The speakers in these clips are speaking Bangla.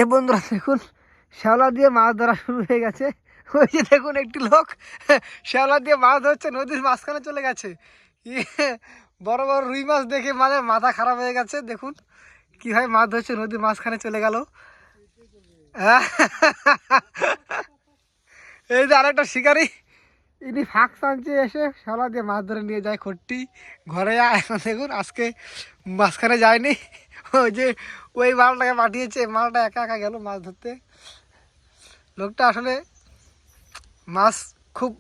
এ বন্ধুরা দেখুন, শ্যাওলা দিয়ে মাছ ধরা শুরু হয়ে গেছে। ওই যে দেখুন একটি লোক শ্যাওলা দিয়ে মাছ ধরছে, নদীর মাঝখানে চলে গেছে। বড় বড় রুই মাছ দেখে মানে মাথা খারাপ হয়ে গেছে। দেখুন কিভাবে মাছ ধরছে, নদীর মাঝখানে চলে গেল। এই যে আরেকটা শিকারি, ইনি ফাঁক টানছে, এসে শ্যাওলা দিয়ে মাছ ধরে নিয়ে যায় খট্টি ঘরে। এখন দেখুন আজকে মাঝখানে যায়নি, ওই যে ওই মালটাকে পাঠিয়েছে, মালটা একা একা গেল মাছ ধরতে। লোকটা আসলে মাছ খুব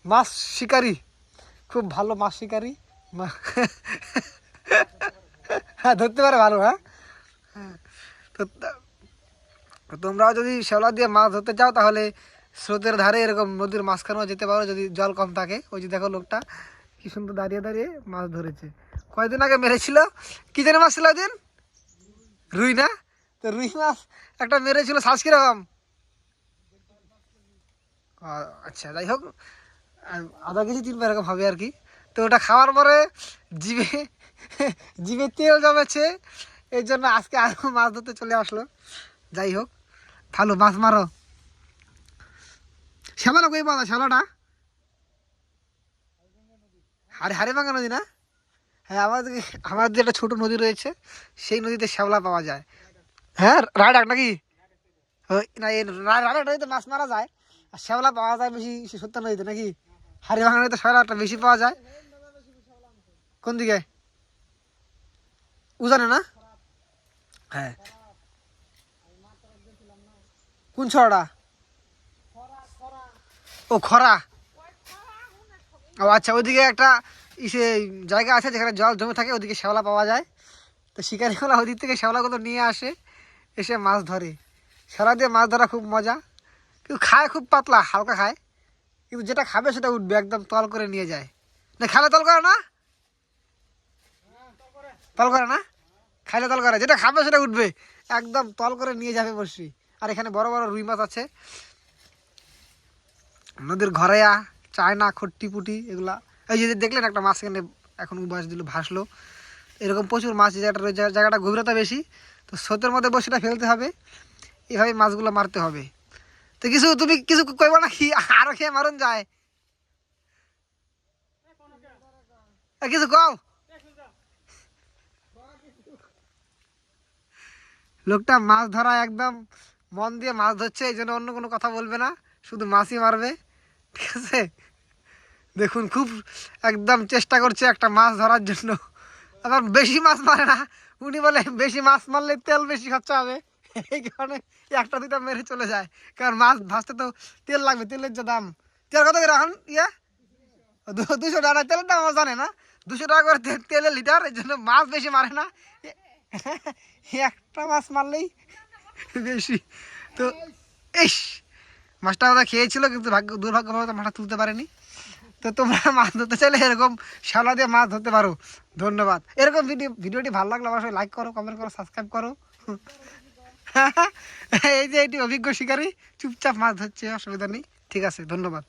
মাছ শিকারি, খুব ভালো মাছ শিকারি। হ্যাঁ, ধরতে পারে ভালো। হ্যাঁ, তো তোমরাও যদি শ্যাওলা দিয়ে মাছ ধরতে চাও তাহলে স্রোতের ধারে এরকম নদীর মাঝখানেও যেতে পারো, যদি জল কম থাকে। ওই যে দেখো লোকটা কি সুন্দর দাঁড়িয়ে দাঁড়িয়ে মাছ ধরেছে। কয়দিন আগে মেরেছিল, কি জানি মাছ ছিল ওই দিন, রুই না? তো রুই মাছ একটা মেরেছিল, শ্বাস কিরকম। আচ্ছা, যাই হোক, আধা কেজি 3 এরকম হবে আর কি। তো ওটা খাওয়ার পরে জিভে জিভে তেল জমেছে, এই জন্য আজকে আরো মাছ ধরতে চলে আসলো। যাই হোক, ভালো মাছ মারো। শ্যামলা কই পাওয়া যায় শ্যামলাটা? হাড়িভাঙা নদী না? হ্যাঁ, আমাদের একটা ছোট নদী রয়েছে, সেই নদীতে শ্যামলা পাওয়া যায়। হ্যাঁ, রায়ডাক নাকি? না, এই রায়ডাক নদীতে মাছ মারা যায়, আর শ্যামলা পাওয়া যায় বেশি সত্য নদীতে নাকি? হাড়িভাঙা নদীতে শ্যামলাটা বেশি পাওয়া যায়। কোন দিকে? উজানে না? হ্যাঁ। কোন ছড়া? ও, খরা। ও আচ্ছা, ওইদিকে একটা ইসে জায়গা আছে যেখানে জল জমে থাকে, ওদিকে শ্যাওলা পাওয়া যায়। তো শিকারিগুলো ওদিক থেকে শ্যাওলাগুলো নিয়ে আসে, এসে মাছ ধরে। শ্যাওলা দিয়ে মাছ ধরা খুব মজা, কিন্তু খায় খুব পাতলা, হালকা খায়। কিন্তু যেটা খাবে সেটা উঠবে, একদম তল করে নিয়ে যায়। না খালে তল করে না? তল করে না? খাইলে তল করে, যেটা খাবে সেটা উঠবে, একদম তল করে নিয়ে যাবে বসি। আর এখানে বড় বড় রুই মাছ আছে, নদীর ঘরেয়া, চায়না, খট্টি পুটি এগুলা। এই যে দেখলেন একটা মাছ এখানে এখন উবাস দিল, ভাসলো। এরকম প্রচুর মাছ, এই জায়গাটা জায়গাটা গভীরতা বেশি, তো স্রোতের মধ্যে বসেটা ফেলতে হবে, এভাবে মাছগুলো মারতে হবে। তো তুমি কিছু কইবা নাকি, আরো খেয়ে মারুন যায়? কিছু কও। লোকটা মাছ ধরা একদম মন দিয়ে মাছ ধরছে, এই জন্য অন্য কোনো কথা বলবে না, শুধু মাছই মারবে। ঠিক আছে, দেখুন খুব একদম চেষ্টা করছে একটা মাছ ধরার জন্য। আবার বেশি মাছ মারে না, উনি বলে বেশি মাছ মারলে তেল বেশি খরচা হবে, এই কারণে একটা দুটা মেরে চলে যায়। কারণ মাছ ভাজতে তো তেল লাগবে, তেলের যে দাম। তেল কত করে এখন? 200 টাকা তেলের দাম আমার জানে না, 200 টাকা করে তেলের লিটার, এই জন্য মাছ বেশি মারে না। একটা মাছ মারলেই বেশি। তো ইস, মাছটা ওরা খেয়েছিল, কিন্তু দুর্ভাগ্যভাবে তো মাছটা তুলতে পারেনি। তো তোমরা মাছ ধরতে চাইলে এরকম শ্যাওলা দিয়ে মাছ ধরতে পারো। ধন্যবাদ। এরকম ভিডিওটি ভালো লাগলে অবশ্যই লাইক করো, কমেন্ট করো, সাবস্ক্রাইব করো। এই যে এটি অভিজ্ঞ শিকারী, চুপচাপ মাছ ধরছে, অসুবিধা নেই। ঠিক আছে, ধন্যবাদ।